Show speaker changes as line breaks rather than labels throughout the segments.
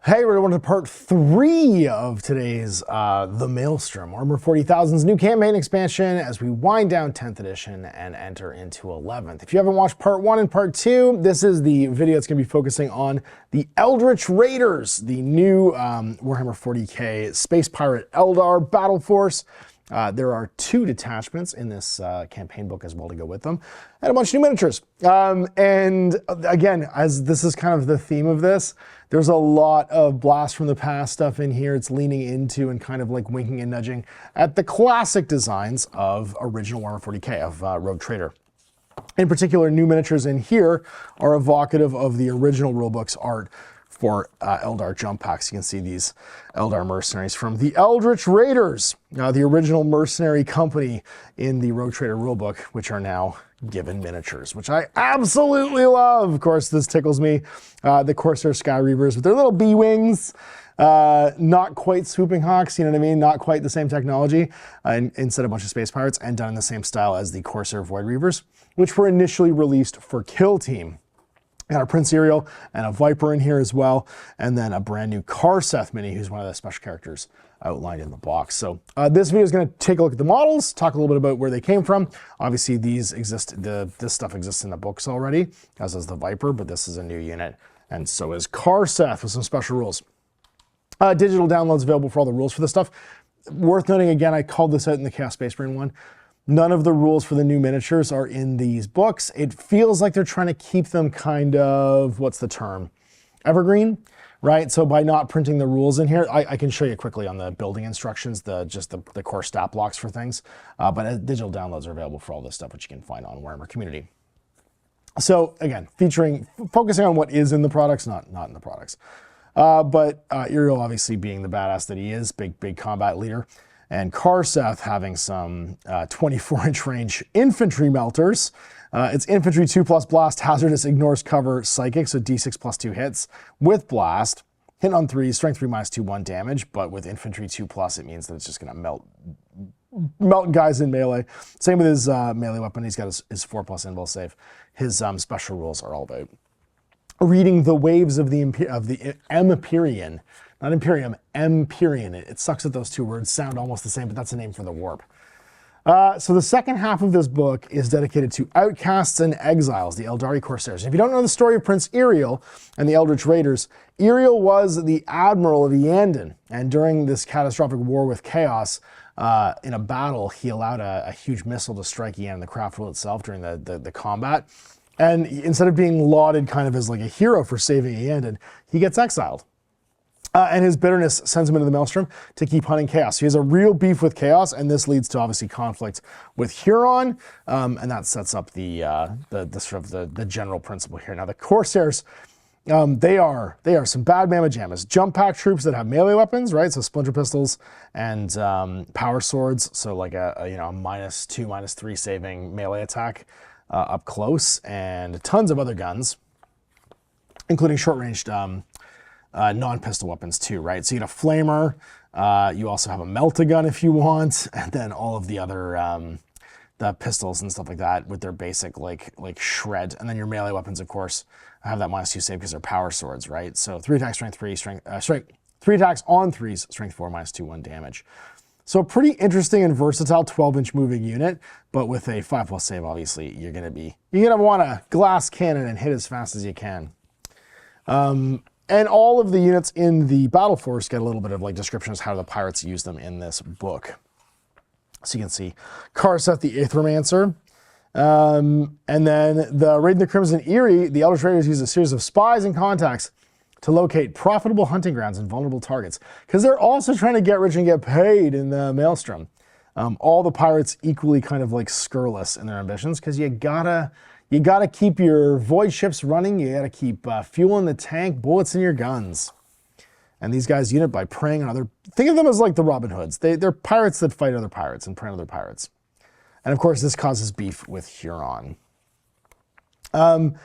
Hey, we're going to part 3 of today's The Maelstrom, Warhammer 40,000's new campaign expansion as we wind down 10th edition and enter into 11th. If you haven't watched part 1 and part 2, this is the video that's going to be focusing on the Eldritch Raiders, the new Warhammer 40k Space Pirate Eldar Battleforce. There are 2 detachments in this campaign book as well to go with them, and a bunch of new miniatures. And again, as this is kind of the theme of this, there's a lot of blast from the past stuff in here. It's leaning into and kind of like winking and nudging at the classic designs of original Warhammer 40k, of Rogue Trader. In particular, new miniatures in here are evocative of the original rulebook's art for Eldar jump packs. You can see these Eldar mercenaries from the Eldritch Raiders, the original mercenary company in the Rogue Trader rulebook, which are now given miniatures, which I absolutely love. Of course, this tickles me. The Corsair Sky Reavers with their little bee wings, not quite swooping hawks, you know what I mean? Not quite the same technology, instead of a bunch of space pirates, and done in the same style as the Corsair Void Reavers, which were initially released for Kill Team. Got a Prince Yriel and a Viper in here as well, and then a brand new Karseth mini, who's one of the special characters outlined in the box. So this video is going to take a look at the models, talk a little bit about where they came from. Obviously, these exist. This stuff exists in the books already, as does the Viper, but this is a new unit, and so is Karseth with some special rules. Digital downloads available for all the rules for this stuff. Worth noting again, I called this out in the Chaos Space Marine one. None of the rules for the new miniatures are in these books. It feels like they're trying to keep them kind of, what's the term? Evergreen, right? So by not printing the rules in here, I can show you quickly on the building instructions, just the core stat blocks for things. But digital downloads are available for all this stuff, which you can find on Warhammer Community. So again, focusing on what is in the products, not in the products. But Yriel obviously being the badass that he is, big combat leader. And Karseth having some 24-inch range infantry melters. It's infantry 2+ blast, hazardous, ignores cover, psychic, so d6 + 2 hits with blast. Hit on 3, strength 3 -2, 1 damage, but with infantry 2+, it means that it's just going to melt guys in melee. Same with his melee weapon. He's got his 4+ invul save. His special rules are all about reading the waves of the Empyrean. Not Imperium, Empyrean. It sucks that those two words sound almost the same, but that's a name for the warp. So the second half of this book is dedicated to outcasts and exiles, the Eldari Corsairs. And if you don't know the story of Prince Yriel and the Eldritch Raiders, Yriel was the admiral of Yandon, and during this catastrophic war with Chaos, in a battle, he allowed a huge missile to strike Yandon, the Craftworld itself, during the combat. And instead of being lauded kind of as like a hero for saving Yandon, he gets exiled. And his bitterness sends him into the Maelstrom to keep hunting Chaos. So he has a real beef with Chaos, and this leads to obviously conflict with Huron, and that sets up the general principle here. Now the Corsairs, they are some bad mamma jammas. Jump pack troops that have melee weapons, right? So splinter pistols and power swords. So like a -2, -3 saving melee attack up close, and tons of other guns, including short-ranged non-pistol weapons too, right? So you get a flamer, you also have a melt-a-gun if you want, and then all of the other the pistols and stuff like that with their basic like shred, and then your melee weapons, of course, have that -2 save because they're power swords, right? So 3 attacks, strength 3, 3 attacks on 3s, strength 4, -2, 1 damage. So a pretty interesting and versatile 12-inch moving unit, but with a 5+ save, obviously, you're gonna want a glass cannon and hit as fast as you can. And all of the units in the Battleforce get a little bit of like descriptions how the pirates use them in this book. So you can see Karseth the Aethromancer. And then the Raid in the Crimson Eyrie, the Eldritch Raiders use a series of spies and contacts to locate profitable hunting grounds and vulnerable targets, because they're also trying to get rich and get paid in the Maelstrom. All the pirates equally kind of like scurrilous in their ambitions, because you gotta keep your void ships running. You gotta keep fuel in the tank, bullets in your guns. And these guys unite by preying on other. Think of them as like the Robin Hoods. They're pirates that fight other pirates and prey on other pirates. And of course, this causes beef with Huron. And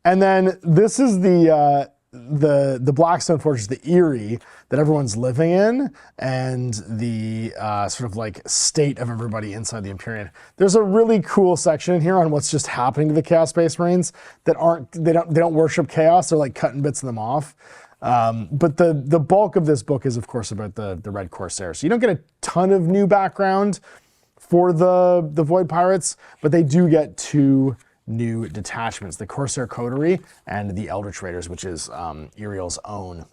then this is the Blackstone Fortress, the Eyrie, that everyone's living in, and the sort of like state of everybody inside the Empyrean. There's a really cool section in here on what's just happening to the Chaos Space Marines that they don't worship Chaos. They're like cutting bits of them off. But the bulk of this book is, of course, about the Red Corsair. So you don't get a ton of new background for the Void Pirates, but they do get 2 new detachments, the Corsair Coterie and the Eldritch Raiders, which is Yriel's own.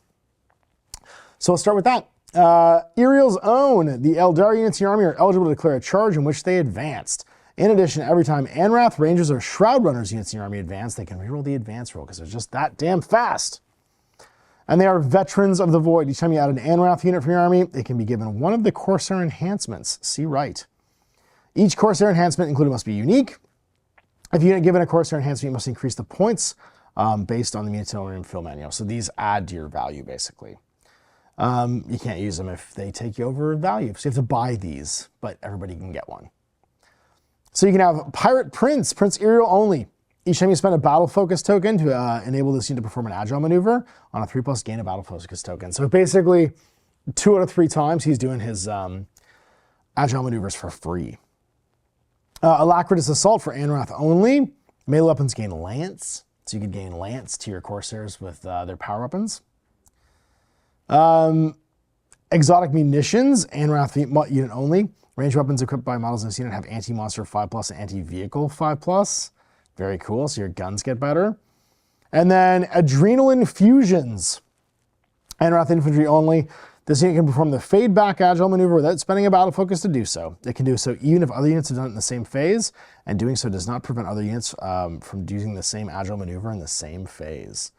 So let's start with that. Yriel's own, the Eldar units in your army are eligible to declare a charge in which they advanced. In addition, every time Anrath, Rangers, or Shroud Runners units in your army advance, they can reroll the advance roll because they're just that damn fast. And they are veterans of the Void. Each time you add an Anrath unit from your army, it can be given one of the Corsair enhancements. See right. Each Corsair enhancement included must be unique. If you get given a Corsair enhancement, you must increase the points based on the Mutilarium Fill Manual. So these add to your value, basically. You can't use them if they take you over value. So you have to buy these, but everybody can get one. So you can have Pirate Prince Yriel only. Each time you spend a battle focus token to enable this unit to perform an agile maneuver on a 3+ gain a battle focus token. So basically 2 out of 3 times he's doing his agile maneuvers for free. Alacritus Assault for Anrath only. Melee weapons gain Lance. So you could gain Lance to your Corsairs with their power weapons. Exotic Munitions, Anrath unit only. Range weapons equipped by models in this unit have anti-monster 5+ and anti-vehicle 5+. Very cool, so your guns get better. And then Adrenal Infusions. Anrath infantry only. This unit can perform the Fade Back Agile maneuver without spending a battle focus to do so. It can do so even if other units have done it in the same phase, and doing so does not prevent other units from using the same agile maneuver in the same phase.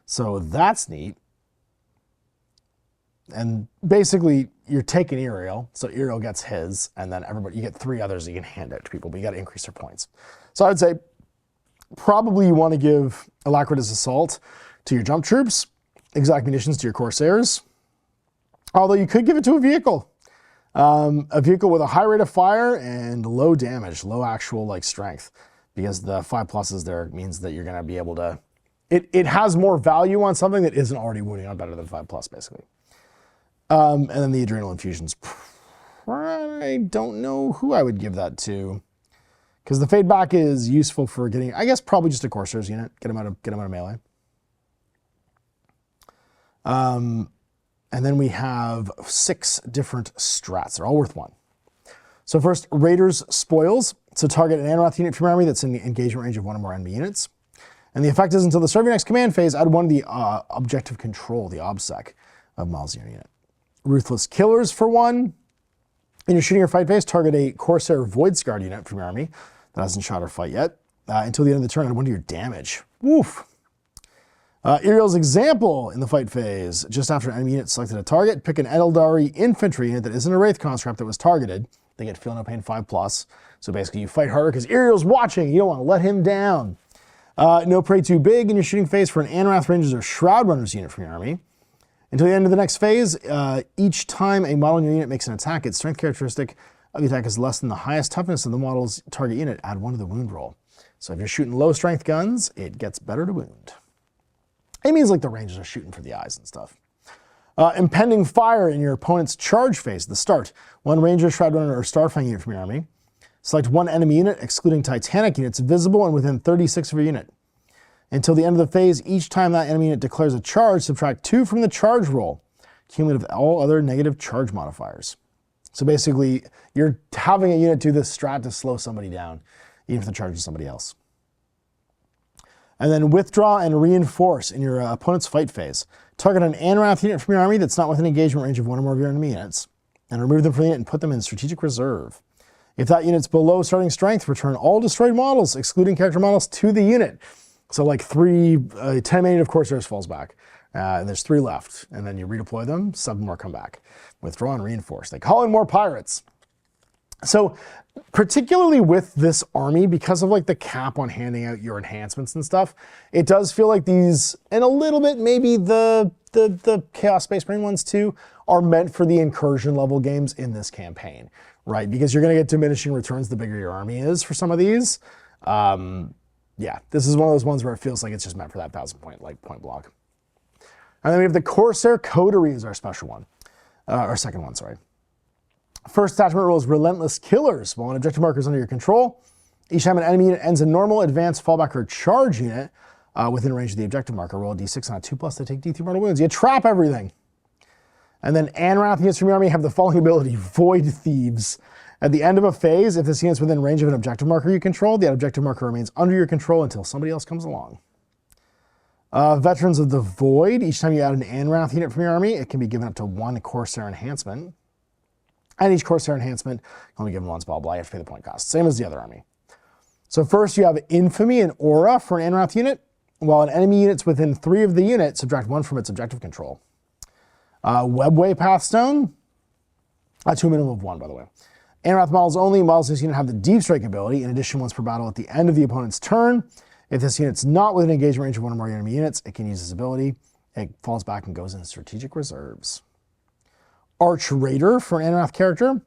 So that's neat. And basically, you're taking Yriel, so Yriel gets his, and then everybody, you get 3 others you can hand out to people, but you got to increase their points. So I would say probably you want to give Alacritus Assault to your jump troops, Exotic Munitions to your Corsairs, although you could give it to a vehicle. A vehicle with a high rate of fire and low damage, low actual like strength, because the 5+ there means that you're going to be able to, it has more value on something that isn't already wounding on better than 5+, basically. And then the Adrenal Infusions. I don't know who I would give that to, because the Fade Back is useful for getting, I guess, probably just a Corsairs unit. Get them out of melee. And then we have 6 different strats. They're all worth 1. So first, Raiders Spoils. So target an Anrath unit from your army that's in the engagement range of 1 or more enemy units. And the effect is until the start of your next command phase, add 1 of the objective control, the OBSEC, of models in your unit. Ruthless Killers for 1. In your shooting or fight phase, target a Corsair Void Scarred unit from your army that hasn't shot or fight yet. Until the end of the turn, add 1 to your damage. Woof. Yriel's Example in the fight phase. Just after an enemy unit selected a target, pick an Eldari infantry unit that isn't a Wraith construct that was targeted. They get Feel No Pain 5+. So basically you fight harder because Yriel's watching. You don't want to let him down. No Prey Too Big in your shooting phase for an Anrath Rangers or Shroud Runners unit from your army. Until the end of the next phase, each time a model in your unit makes an attack, its strength characteristic of the attack is less than the highest toughness of the model's target unit. Add 1 to the wound roll. So if you're shooting low strength guns, it gets better to wound. It means like the Rangers are shooting for the eyes and stuff. Impending Fire in your opponent's charge phase at the start. 1 Ranger, Shroud Runner, or Starfang unit from your army. Select 1 enemy unit, excluding Titanic units, visible and within 36 of your unit. Until the end of the phase, each time that enemy unit declares a charge, subtract 2 from the charge roll, cumulative of all other negative charge modifiers. So basically, you're having a unit do this strat to slow somebody down, even if the charge is somebody else. And then Withdraw and Reinforce in your opponent's fight phase. Target an Anrath unit from your army that's not within engagement range of 1 or more of your enemy units, and remove them from the unit and put them in strategic reserve. If that unit's below starting strength, return all destroyed models, excluding character models, to the unit. So like 10 minute of Corsairs falls back, and there's 3 left, and then you redeploy them, 7 more come back. Withdraw and Reinforce. They call in more pirates. So particularly with this army, because of like the cap on handing out your enhancements and stuff, it does feel like these, and a little bit maybe the Chaos Space Marine ones too, are meant for the incursion level games in this campaign, right? Because you're going to get diminishing returns the bigger your army is for some of these. Yeah, this is one of those ones where it feels like it's just meant for that 1,000 point block. And then we have the Corsair Coterie as our special one, our second one, sorry. First attachment rule is Relentless Killers. While an objective marker is under your control, each time an enemy unit ends a normal, advanced, fallback, or charge unit, within range of the objective marker. Roll a d6 on a 2+, they take d3 mortal wounds. You trap everything. And then Anrath units from your army have the following ability, Void Thieves. At the end of a phase, if this unit's within range of an objective marker you control, the objective marker remains under your control until somebody else comes along. Veterans of the Void. Each time you add an Anrath unit from your army, it can be given up to 1 Corsair enhancement. And each Corsair enhancement can only give them 1 spell, blah, you have to pay the point cost. Same as the other army. So first you have Infamy and Aura for an Anrath unit. While an enemy unit's within 3 of the unit, subtract 1 from its objective control. Webway Pathstone, to a minimum of 1, by the way. Anrath models only. Models in this unit have the Deep Strike ability. In addition, once per battle at the end of the opponent's turn, if this unit's not within engagement range of 1 or more enemy units, it can use this ability. It falls back and goes in strategic reserves. Arch Raider for an Anrath character.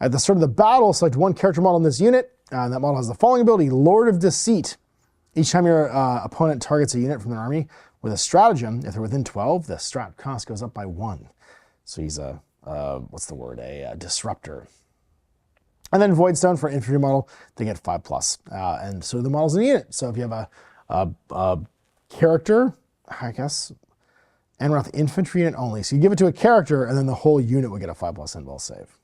At the start of the battle, select 1 character model in this unit. And that model has the following ability, Lord of Deceit. Each time your opponent targets a unit from their army with a stratagem, if they're within 12, the strat cost goes up by 1. So he's a, a disruptor. And then Voidstone for an infantry model, they get 5+. And so do the models in the unit. So if you have a character, I guess, Anrath infantry unit only. So you give it to a character, and then the whole unit would get a 5+ invul save.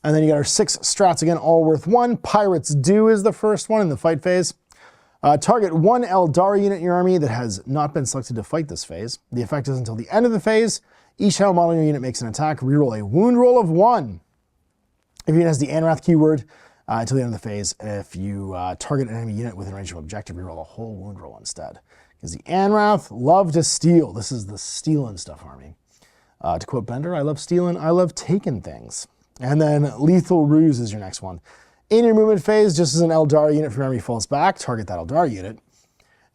And then you got our 6 strats again, all worth 1. Pirate's Due is the first one in the fight phase. Target 1 Eldar unit in your army that has not been selected to fight this phase. The effect is until the end of the phase. Each time a model in your unit makes an attack, reroll a wound roll of 1. If your unit has the Anrath keyword until the end of the phase, if you target an enemy unit within range of objective, reroll a whole wound roll instead. Because the Anrath love to steal. This is the steal and stuff army. To quote Bender, I love stealing, I love taking things. And then Lethal Ruse is your next one. In your movement phase, just as an Eldar unit from your army falls back, target that Eldar unit.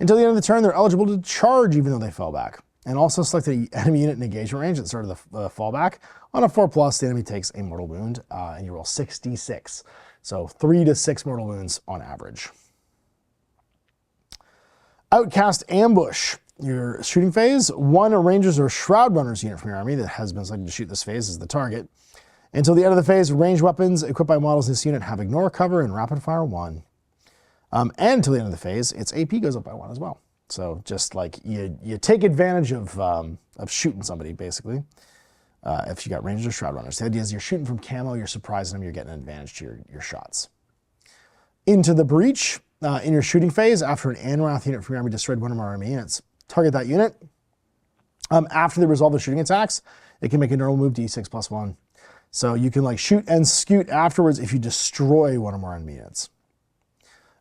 Until the end of the turn, they're eligible to charge even though they fell back. And also select the enemy unit in engagement range at the start of the fallback. On a 4+, the enemy takes a mortal wound, and you roll 66. So 3 to 6 mortal wounds on average. Outcast Ambush. Your shooting phase, 1 Rangers or Shroud Runners unit from your army that has been selected to shoot this phase is the target. Until the end of the phase, ranged weapons equipped by models in this unit have Ignore, Cover, and Rapid Fire 1. And until the end of the phase, its AP goes up by 1 as well. So just like you take advantage of shooting somebody, basically, if you got Rangers or Shroud Runners. The idea is you're shooting from camo, you're surprising them, you're getting an advantage to your shots. Into the Breach. In your shooting phase, after an Anrath unit from your army destroyed 1 or more enemy units, target that unit. After they resolve the shooting attacks, it can make a normal move d6 + 1. So you can like shoot and scoot afterwards if you destroy 1 or more enemy units.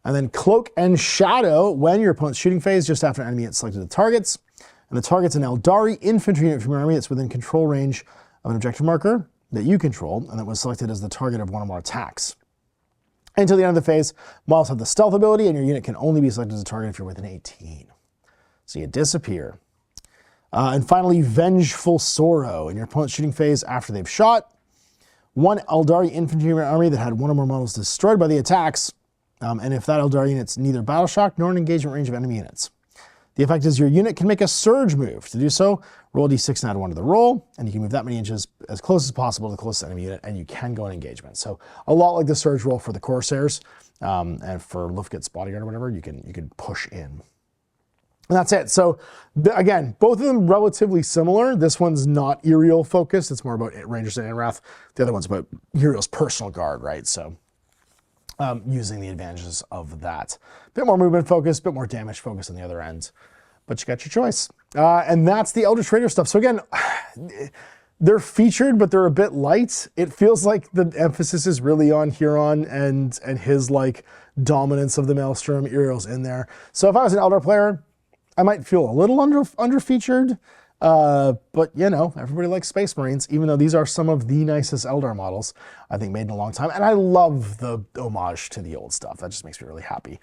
And then Cloak and Shadow, when your opponent's shooting phase, just after an enemy unit selected the targets. And the target's an Eldari infantry unit from your army that's within control range of an objective marker that you control, and that was selected as the target of 1 or more attacks. Until the end of the phase, models have the stealth ability, and your unit can only be selected as a target if you're within 18. So you disappear. And finally, Vengeful Sorrow. In your opponent's shooting phase, after they've shot, 1 Eldari infantry army that had 1 or more models destroyed by the attacks, and if that Eldari unit's neither battle shock nor in engagement range of enemy units. The effect is your unit can make a surge move. To do so, roll a d6 and add 1 to the roll, and you can move that many inches as close as possible to the closest enemy unit, and you can go in engagement. So a lot like the surge roll for the Corsairs, and for Lufkit's bodyguard or whatever, you can push in. And that's it. So again, both of them relatively similar. This one's not Yriel focused. It's more about Rangers and Anrath. The other one's about Yriel's personal guard, right? So using the advantages of that. Bit more movement focus, bit more damage focus on the other end. But you got your choice. And that's the Eldritch Raiders stuff. So again, they're featured, but they're a bit light. It feels like the emphasis is really on Huron and his like dominance of the Maelstrom. Yriel's in there. So if I was an Eldar player, I might feel a little under-featured, but you know, everybody likes Space Marines, even though these are some of the nicest Eldar models I think made in a long time. And I love the homage to the old stuff. That just makes me really happy.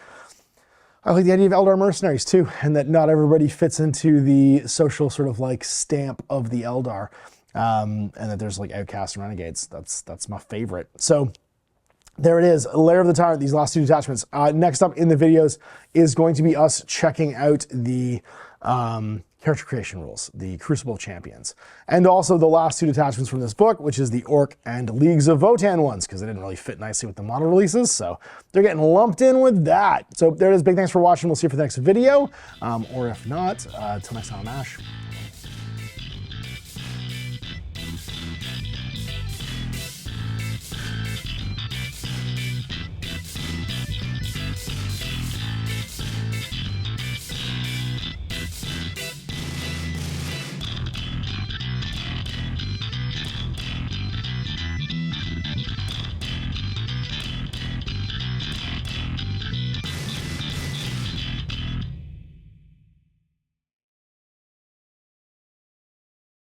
I like the idea of Eldar mercenaries too, and that not everybody fits into the social sort of like stamp of the Eldar, and that there's like outcasts and renegades. That's my favorite. So there it is, Lair of the Tyrant, these last 2 detachments. Next up in the videos is going to be us checking out the character creation rules, the Crucible Champions. And also the last 2 detachments from this book, which is the Orc and Leagues of Votann ones, because they didn't really fit nicely with the model releases, so they're getting lumped in with that. So there it is. Big thanks for watching. We'll see you for the next video, or if not, until next time, I'm Ash.